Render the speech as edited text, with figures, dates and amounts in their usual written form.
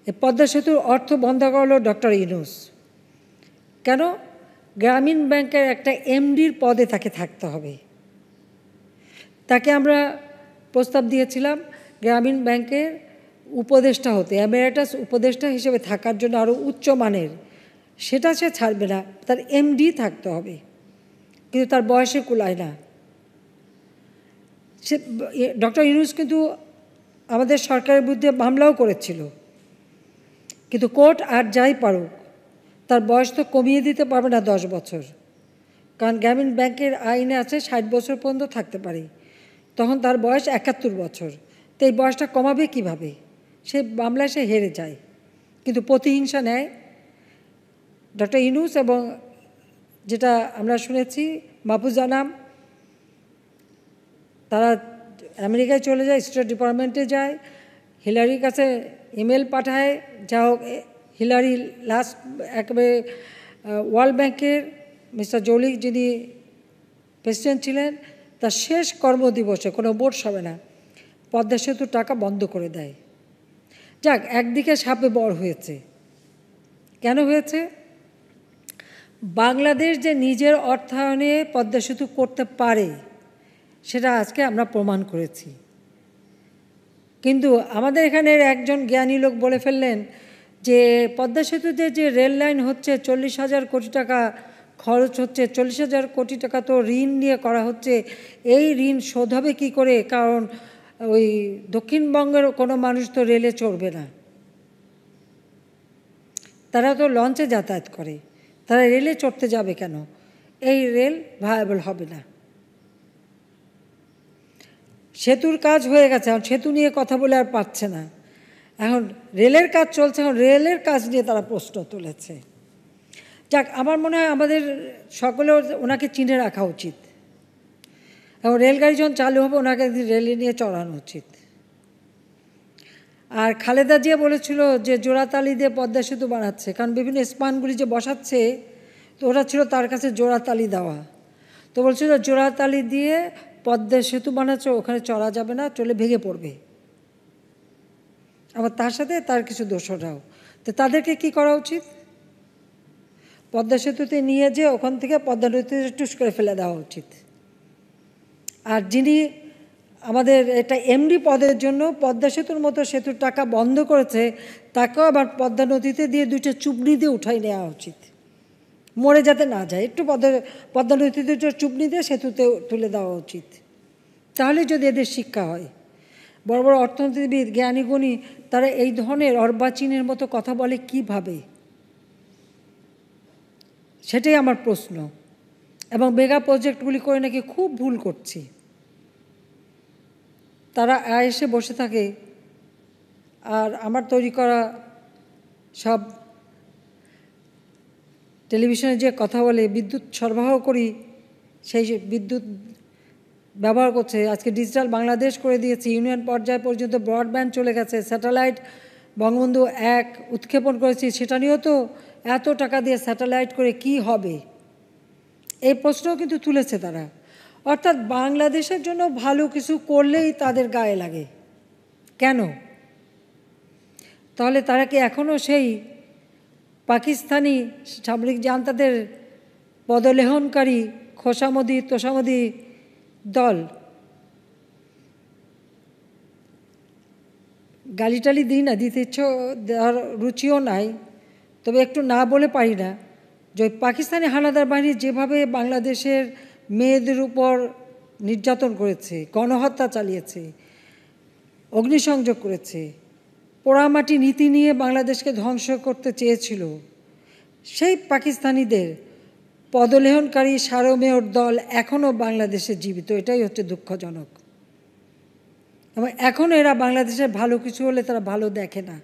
এই পদ্মা সেতুর অর্থ বন্ধ করলো ডক্টর ইউনূস। কেন? গ্রামীণ ব্যাংকের একটা এমডির পদে তাকে থাকতে হবে। তাকে আমরা প্রস্তাব দিয়েছিলাম গ্রামীণ ব্যাংকের উপদেষ্টা হতে, এমেরিটাস উপদেষ্টা হিসেবে থাকার জন্য আরও উচ্চ মানের। সেটা সে ছাড়বে না, তার এমডি থাকতে হবে, কিন্তু তার বয়সে কুলায় না। সে ডক্টর ইউনূস কিন্তু আমাদের সরকারের বিরুদ্ধে মামলাও করেছিল, কিন্তু কোর্ট আর যাই পারুক তার বয়স তো কমিয়ে দিতে পারবে না 10 বছর, কারণ গ্রামীণ ব্যাংকের আইনে আছে 60 বছর পর্যন্ত থাকতে পারে। তখন তার বয়স 71 বছর, তো এই বয়সটা কমাবে কিভাবে? সে মামলায় সে হেরে যায়, কিন্তু প্রতিহিংসা নেয় ডক্টর ইউনূস। এবং যেটা আমরা শুনেছি মাহফুজ আনাম, তারা আমেরিকায় চলে যায়, স্টেট ডিপার্টমেন্টে যায়, হিলারির কাছে ইমেল পাঠায়। যা হোক, হিলারি লাস্ট একেবারে ওয়ার্ল্ড ব্যাংকের মিস্টার জোলিক যিনি প্রেসিডেন্ট ছিলেন, তার শেষ কর্মদিবসে কোনো ভোট হবে না, পদ্মা সেতুর টাকা বন্ধ করে দেয়। যাক, একদিকে সাপে বর হয়েছে। কেন হয়েছে? বাংলাদেশ যে নিজের অর্থায়নে পদ্মা সেতু করতে পারে সেটা আজকে আমরা প্রমাণ করেছি। কিন্তু আমাদের এখানের একজন জ্ঞানী লোক বলে ফেললেন যে পদ্মা সেতুতে যে রেল লাইন হচ্ছে 40,000 কোটি টাকা খরচ হচ্ছে, 40,000 কোটি টাকা তো ঋণ নিয়ে করা হচ্ছে। এই ঋণ শোধ হবে কী করে? কারণ ওই দক্ষিণবঙ্গের কোনো মানুষ তো রেলে চড়বে না, তারা তো লঞ্চে যাতায়াত করে, তারা রেলে চড়তে যাবে কেন? এই রেল ভায়াবল হবে না। সেতুর কাজ হয়ে গেছে, এখন সেতু নিয়ে কথা বলে আর পাচ্ছে না। এখন রেলের কাজ চলছে, এখন রেলের কাজ নিয়ে তারা প্রশ্ন তুলেছে। যাক, আমার মনে হয় আমাদের সকলেও ওনাকে চিনে রাখা উচিত, এবং রেলগাড়ি যখন চালু হবে ওনাকে রেলে নিয়ে চড়ানো উচিত। আর খালেদা জিয়া বলেছিল যে জোড়াতালি দিয়ে পদ্মা সেতু বানাচ্ছে, কারণ বিভিন্ন স্পানগুলি যে বসাচ্ছে, তো ওরা ছিল তার কাছে জোড়াতালি দেওয়া। তো বলছিল জোড়াতালি দিয়ে পদ্মা সেতু বানাচ্ছে, ওখানে চড়া যাবে না, চলে ভেঙে পড়বে। আবার তার সাথে তার কিছু দোসররাও। তো তাদেরকে কি করা উচিত? পদ্মা সেতুতে নিয়ে যে ওখান থেকে পদ্মা নদীতে টুস করে ফেলে দেওয়া উচিত। আর যিনি আমাদের এটা এমডি পদের জন্য পদ্মা সেতুর মতো সেতুর টাকা বন্ধ করেছে, তাকেও আবার পদ্মা নদীতে দিয়ে 2টা চুবনি দিয়ে উঠাই নেওয়া উচিত, মরে যাতে না যায়। একটু পদ্মা নদীতে চুবনি দিয়ে সেতুতে তুলে দেওয়া উচিত। তাহলে যদি এদের শিক্ষা হয়। বড় বড় অর্থনীতিবিদ, জ্ঞানীগুণী, তারা এই ধরনের অর্বাচীনের মতো কথা বলে কিভাবে? সেটাই আমার প্রশ্ন। এবং মেগা প্রজেক্টগুলি করে নাকি খুব ভুল করছি। তারা এসে বসে থাকে, আর আমার তৈরি করা সব টেলিভিশনে যে কথা বলে বিদ্যুৎ সরবরাহ করি, সেই বিদ্যুৎ ব্যবহার করছে। আজকে ডিজিটাল বাংলাদেশ করে দিয়েছে, ইউনিয়ন পর্যায় পর্যন্ত ব্রডব্যান্ড চলে গেছে, স্যাটেলাইট বঙ্গবন্ধু 1 উৎক্ষেপণ করেছি, সেটা নিয়েও তো এত টাকা দিয়ে স্যাটেলাইট করে কি হবে? এই প্রশ্নও কিন্তু তুলেছে তারা। অর্থাৎ বাংলাদেশের জন্য ভালো কিছু করলেই তাদের গায়ে লাগে। কেন? তাহলে তারা কি এখনও সেই পাকিস্তানি সামরিক জান্তাদের পদলেহনকারী খোসামদি তোষামদি দল? গালিটালি দিই না, দিতে ইচ্ছে দেওয়ার রুচিও নাই, তবে একটু না বলে পারি না যে পাকিস্তানি হানাদার বাহিনী যেভাবে বাংলাদেশের মেয়েদের উপর নির্যাতন করেছে, গণহত্যা চালিয়েছে, অগ্নিসংযোগ করেছে, পোড়ামাটি নীতি নিয়ে বাংলাদেশকে ধ্বংস করতে চেয়েছিল, সেই পাকিস্তানিদের পদলেহনকারী সারমেয়র দল এখনও বাংলাদেশে জীবিত। এটাই হচ্ছে দুঃখজনক। এবং এখন এরা বাংলাদেশের ভালো কিছু হলে তারা ভালো দেখে না।